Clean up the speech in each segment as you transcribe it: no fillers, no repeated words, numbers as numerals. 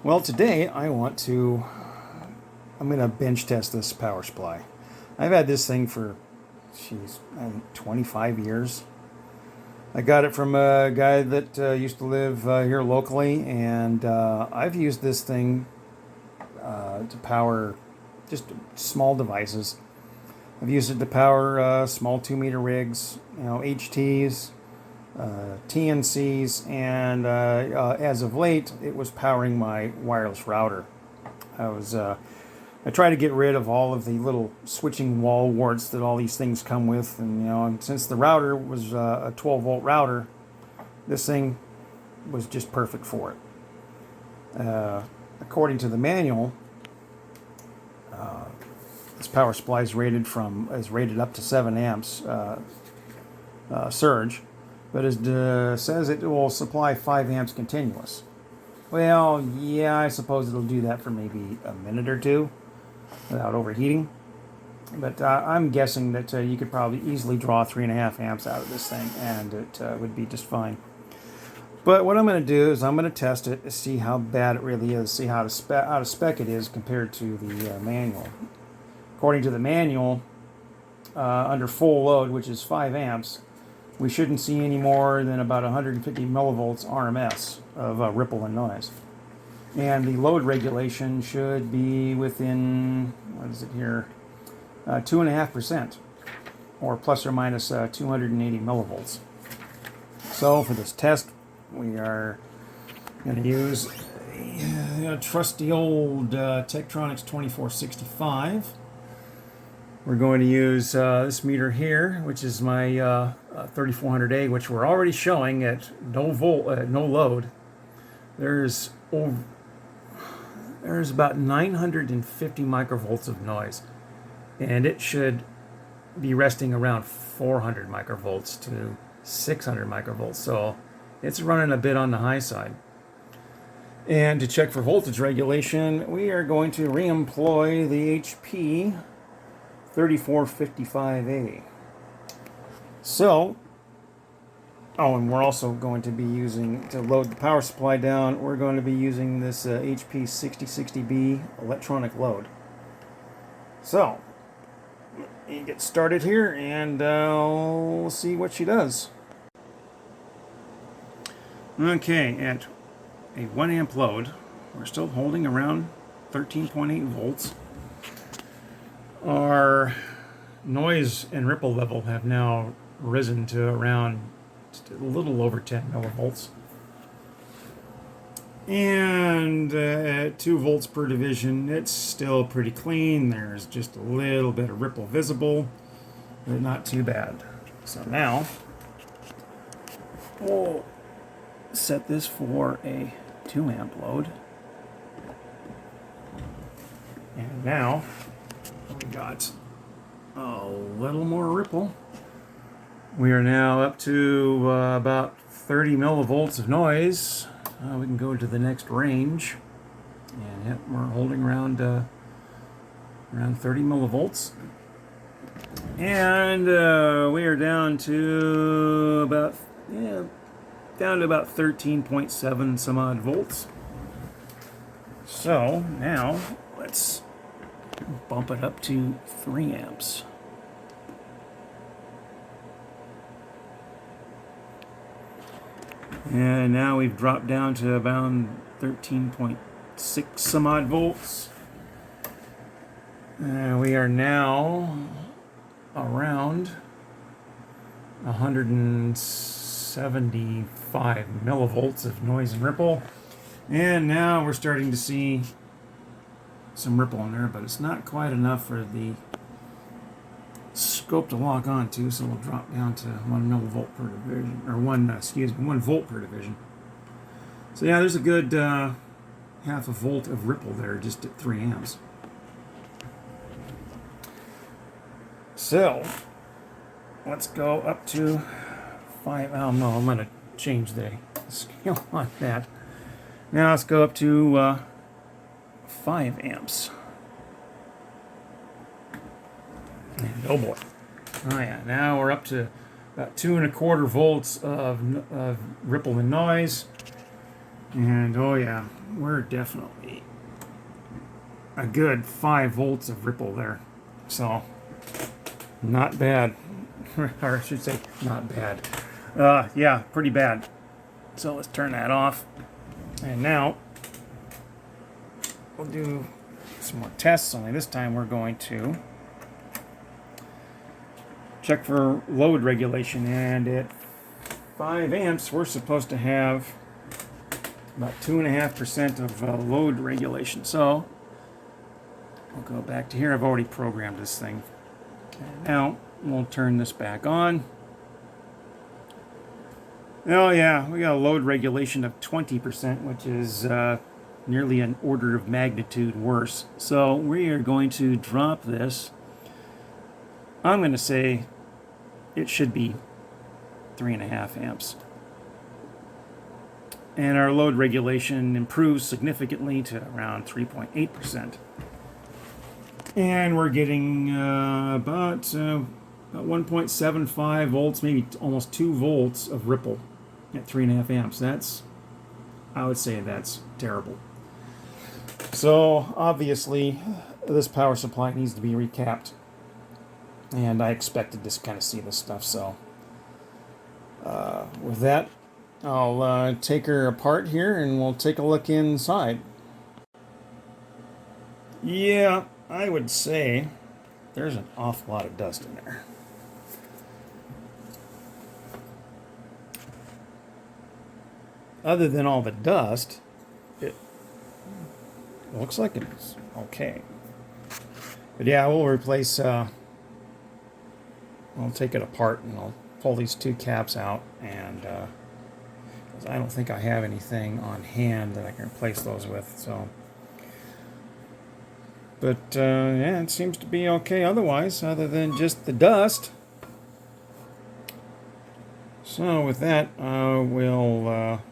Well, today I'm going to bench test this power supply. I've had this thing for, I think 25 years. I got it from a guy that used to live here locally, and I've used this thing to power just small devices. I've used it to power small 2-meter rigs, HTs, TNCs, and as of late, it was powering my wireless router. I try to get rid of all of the little switching wall warts that all these things come with, and since the router was a 12-volt router, this thing was just perfect for it. According to the manual, this power supply is rated up to 7 amps surge, but it says it will supply 5 amps continuous. Well, yeah, I suppose it'll do that for maybe a minute or two without overheating. But I'm guessing that you could probably easily draw 3.5 amps out of this thing, and it would be just fine. But what I'm going to do is I'm going to test it to see how bad it really is, see how out of spec it is compared to the manual. According to the manual, under full load, which is 5 amps, we shouldn't see any more than about 150 millivolts RMS of ripple and noise. And the load regulation should be within, what is it here, 2.5%, or plus or minus 280 millivolts. So for this test, we are going to use a trusty old Tektronix 2465. We're going to use this meter here, which is my 3400A, which we're already showing at no load. There's about 950 microvolts of noise, and it should be resting around 400 microvolts to 600 microvolts. So it's running a bit on the high side. And to check for voltage regulation, we are going to re-employ the HP 3455A. So, and we're also going to be using, to load the power supply down, we're going to be using this HP 6060B electronic load. So, let me get started here, and we'll see what she does. Okay, at a 1 amp load, we're still holding around 13.8 volts. Our noise and ripple level have now risen to around just a little over 10 millivolts. And at 2 volts per division, it's still pretty clean. There's just a little bit of ripple visible, but not too bad. So now, we'll set this for a 2 amp load. And now, we got a little more ripple. We are now up to about 30 millivolts of noise. We can go to the next range, and yep, we're holding around 30 millivolts. And we are down to about 13.7 some odd volts. So now let's bump it up to 3 amps. And now we've dropped down to about 13.6 some odd volts. We are now around 175 millivolts of noise and ripple. And now we're starting to see some ripple in there, but it's not quite enough for the scope to lock onto, so we'll drop down to 1 millivolt per division, or 1 volt per division. So yeah, there's a good half a volt of ripple there just at 3 amps. So let's go up to 5. Oh no, I'm going to change the scale on that. Now let's go up to 5 amps. And oh boy. Oh yeah, now we're up to about 2.25 volts of ripple and noise. And oh yeah, we're definitely a good 5 volts of ripple there. So, not bad. Or I should say, not bad. Yeah, pretty bad. So let's turn that off. And now, we'll do some more tests, only this time we're going to check for load regulation. And at 5 amps, we're supposed to have about 2.5% of load regulation. So, I'll go back to here. I've already programmed this thing. And now, we'll turn this back on. Oh yeah, we got a load regulation of 20%, which is nearly an order of magnitude worse. So we are going to drop this. I'm going to say it should be 3.5 amps. And our load regulation improves significantly to around 3.8%. And we're getting about 1.75 volts, maybe almost 2 volts of ripple at 3.5 amps. I would say that's terrible. So obviously, this power supply needs to be recapped. And I expected to kind of see this stuff. So with that, I'll take her apart here and we'll take a look inside. Yeah, I would say there's an awful lot of dust in there. Other than all the dust, it looks like it's okay. But yeah, we'll replace, I'll take it apart and I'll pull these 2 caps out, and because I don't think I have anything on hand that I can replace those with, so. But yeah, it seems to be okay otherwise, other than just the dust. So with that, we'll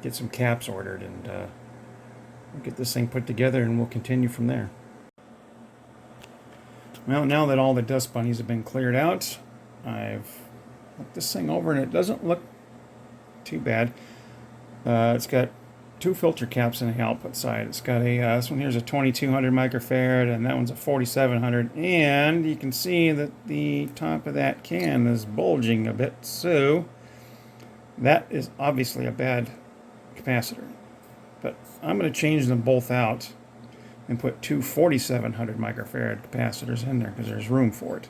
get some caps ordered and we'll get this thing put together and we'll continue from there. Well, now that all the dust bunnies have been cleared out, I've looked this thing over and it doesn't look too bad. It's got 2 filter caps on the output side. It's got a this one here's a 2200 microfarad and that one's a 4700, and you can see that the top of that can is bulging a bit, so that is obviously a bad capacitor. But I'm going to change them both out and put 2 4700 microfarad capacitors in there because there's room for it.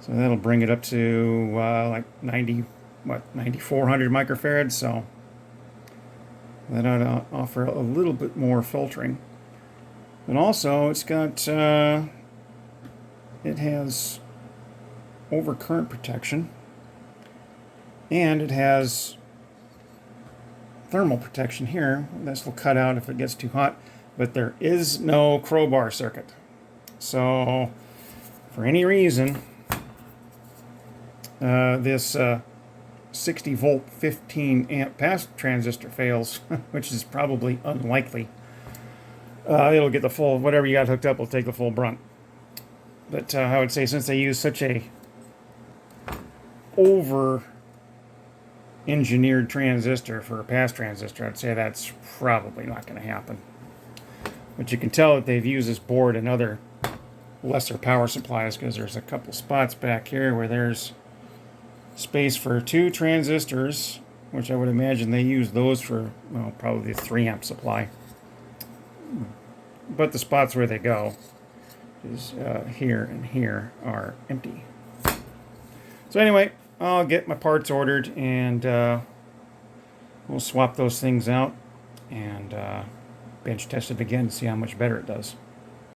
So that'll bring it up to like 9400 microfarads. So that ought to offer a little bit more filtering. And also, it's got it has overcurrent protection, and it has thermal protection here. This will cut out if it gets too hot, but there is no crowbar circuit. So, for any reason, this 60 volt 15 amp pass transistor fails, which is probably unlikely, it'll get the full, whatever you got hooked up will take the full brunt. But I would say, since they use such a over engineered transistor for a pass transistor, I'd say that's probably not going to happen. But you can tell that they've used this board in other lesser power supplies, because there's a couple spots back here where there's space for 2 transistors, which I would imagine they use those for, well, probably the 3 amp supply. But the spots where they go is here and here are empty. So anyway, I'll get my parts ordered and we'll swap those things out and bench test it again to see how much better it does.